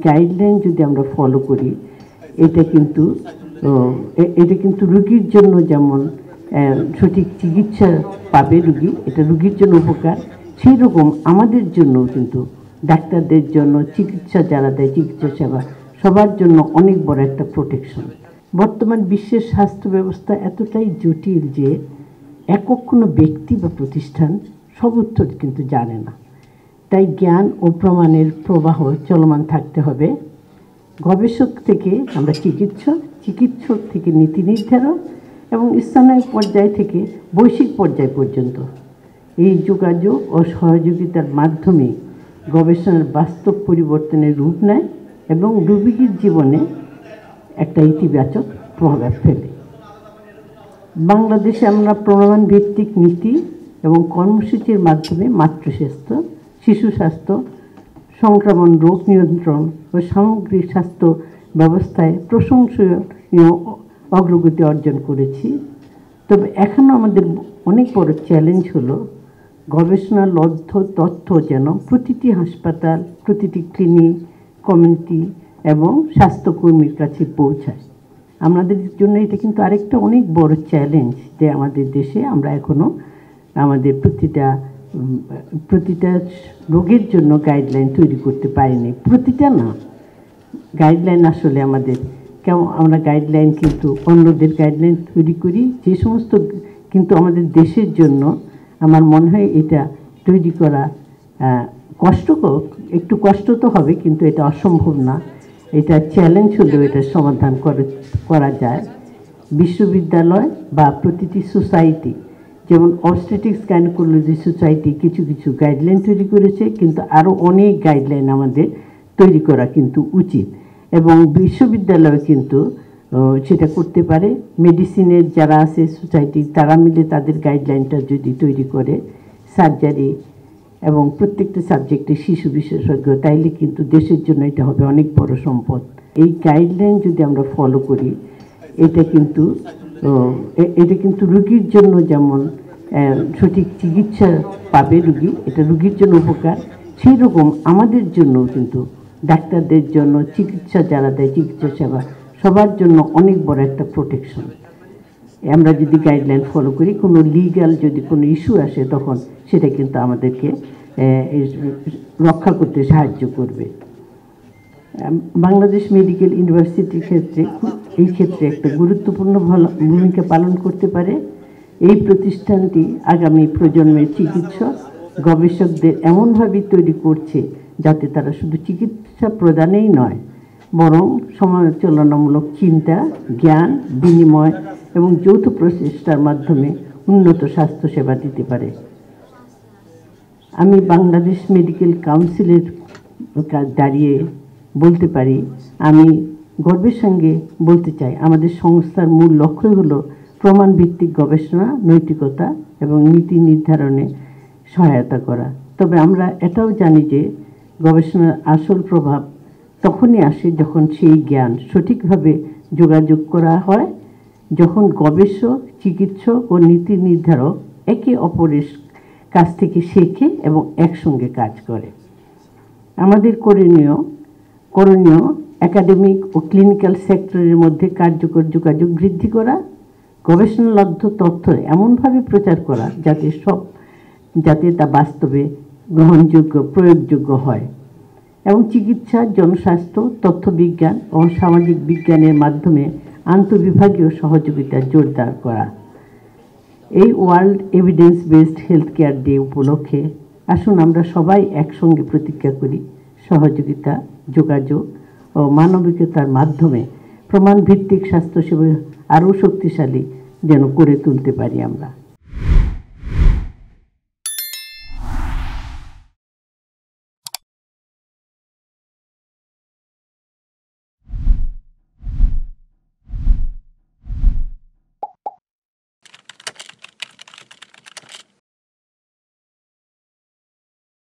Guideline যদি আমরা follow করি, এটা কিন্তু রোগীর জন্য যেমন সঠিক চিকিৎসা পাবে রোগী, এটা রোগীর জন্য উপকার, সেই রকম আমাদের জন্য কিন্তু ডাক্তারদের জন্য, চিকিৎসা যারা দেয় চিকিৎসা সেবা, সবার জন্য অনেক বড় একটা প্রোটেকশন। বর্তমান বিশ্বের স্বাস্থ্য ব্যবস্থা এতটাই জটিল যে একক কোনো ব্যক্তি বা প্রতিষ্ঠান সব উত্তর কিন্তু জানে না। তাই জ্ঞান ও প্রমাণের প্রবাহ চলমান থাকতে হবে। গবেষক থেকে আমরা চিকিৎসক থেকে নীতি নির্ধারক এবং স্থানীয় পর্যায় থেকে বৈশ্বিক পর্যায় পর্যন্ত এই যোগাযোগ ও সহযোগিতার মাধ্যমে গবেষণার বাস্তব পরিবর্তনের রূপ নেয় এবং রোগীর জীবনে একটা ইতিবাচক প্রভাব ফেলে। বাংলাদেশে আমরা প্রমাণ ভিত্তিক নীতি এবং কর্মসূচির মাধ্যমে মাতৃস্বাস্থ্য, শিশু স্বাস্থ্য, সংক্রমণ রোগ নিয়ন্ত্রণ ও সামগ্রিক স্বাস্থ্য ব্যবস্থায় প্রশংসনীয় অগ্রগতি অর্জন করেছি। তবে এখনও আমাদের অনেক বড় চ্যালেঞ্জ হলো গবেষণালব্ধ তথ্য যেন প্রতিটি হাসপাতাল, প্রতিটি ক্লিনিক, কমিউনিটি এবং স্বাস্থ্যকর্মীর কাছে পৌঁছায়। আমাদের জন্য এটা কিন্তু আরেকটা অনেক বড় চ্যালেঞ্জ যে আমাদের দেশে আমরা এখনও আমাদের প্রতিটা রোগের জন্য গাইডলাইন তৈরি করতে পারিনি। প্রতিটা না, গাইডলাইন আসলে আমাদের আমরা গাইডলাইন কিন্তু অন্যদের গাইডলাইন তৈরি করি যে সমস্ত, কিন্তু আমাদের দেশের জন্য আমার মনে হয় এটা তৈরি করা একটু কষ্ট তো হবে, কিন্তু এটা অসম্ভব না। এটা চ্যালেঞ্জ হলেও এটা সমাধান করা যায়। বিশ্ববিদ্যালয় বা প্রতিটি সোসাইটি, যেমন অবস্টেট্রিক্স গাইনোকোলজি সোসাইটি কিছু গাইডলাইন তৈরি করেছে, কিন্তু আরও অনেক গাইডলাইন আমাদের তৈরি করা কিন্তু উচিত এবং বিশ্ববিদ্যালয় কিন্তু সেটা করতে পারে। মেডিসিনের যারা আছে সোসাইটি, তারা মিলে তাদের গাইডলাইনটা যদি তৈরি করে, সার্জারি এবং প্রত্যেকটা সাবজেক্টে শিশু বিশেষজ্ঞ, তাইলে কিন্তু দেশের জন্য এটা হবে অনেক বড় সম্পদ। এই গাইডলাইন যদি আমরা ফলো করি, এটা কিন্তু রোগীর জন্য যেমন সঠিক চিকিৎসা পাবে রোগী, এটা রোগীর জন্য উপকার, সেই রকম আমাদের জন্য কিন্তু ডাক্তারদের জন্য, চিকিৎসা যারা দেয় চিকিৎসা সেবা, সবার জন্য অনেক বড় একটা প্রোটেকশন। আমরা যদি গাইডলাইন ফলো করি, কোনো লিগ্যাল যদি কোনো ইস্যু আসে, তখন সেটা কিন্তু আমাদেরকে রক্ষা করতে সাহায্য করবে। বাংলাদেশ মেডিকেল ইউনিভার্সিটির এই ক্ষেত্রে একটা গুরুত্বপূর্ণ ভূমিকা পালন করতে পারে। এই প্রতিষ্ঠানটি আগামী প্রজন্মের চিকিৎসক গবেষকদের এমনভাবে তৈরি করছে যাতে তারা শুধু চিকিৎসা প্রদানেই নয়, বরং সমালোচনামূলক চিন্তা, জ্ঞান বিনিময় এবং যৌথ প্রচেষ্টার মাধ্যমে উন্নত স্বাস্থ্যসেবা দিতে পারে। আমি বাংলাদেশ মেডিকেল কাউন্সিলের দাঁড়িয়ে বলতে পারি, আমি গর্বের সঙ্গে বলতে চাই, আমাদের সংস্থার মূল লক্ষ্যই হলো প্রমাণভিত্তিক গবেষণা, নৈতিকতা এবং নীতি নির্ধারণে সহায়তা করা। তবে আমরা এটাও জানি যে গবেষণার আসল প্রভাব তখনই আসে যখন সেই জ্ঞান সঠিকভাবে যোগাযোগ করা হয়, যখন গবেষক, চিকিৎসক ও নীতি নির্ধারক একে অপরের কাছ থেকে শেখে এবং একসঙ্গে কাজ করে। আমাদের করণীয় একাডেমিক ও ক্লিনিক্যাল সেক্টরের মধ্যে কার্যকর যোগাযোগ বৃদ্ধি করা, গবেষণালব্ধ তথ্য এমনভাবে প্রচার করা যাতে তা বাস্তবে গ্রহণযোগ্য, প্রয়োগযোগ্য হয় এবং চিকিৎসা, জনস্বাস্থ্য, তথ্যবিজ্ঞান ও সামাজিক বিজ্ঞানের মাধ্যমে আন্তঃবিভাগীয় সহযোগিতা জোরদার করা। এই world evidence based health care day উপলক্ষে আসুন আমরা সবাই একসঙ্গে প্রতিজ্ঞা করি, সহযোগিতা, যোগাযোগ ও মানবিকতার মাধ্যমে প্রমাণভিত্তিক স্বাস্থ্যসেবা আরও শক্তিশালী যেন করে তুলতে পারি আমরা।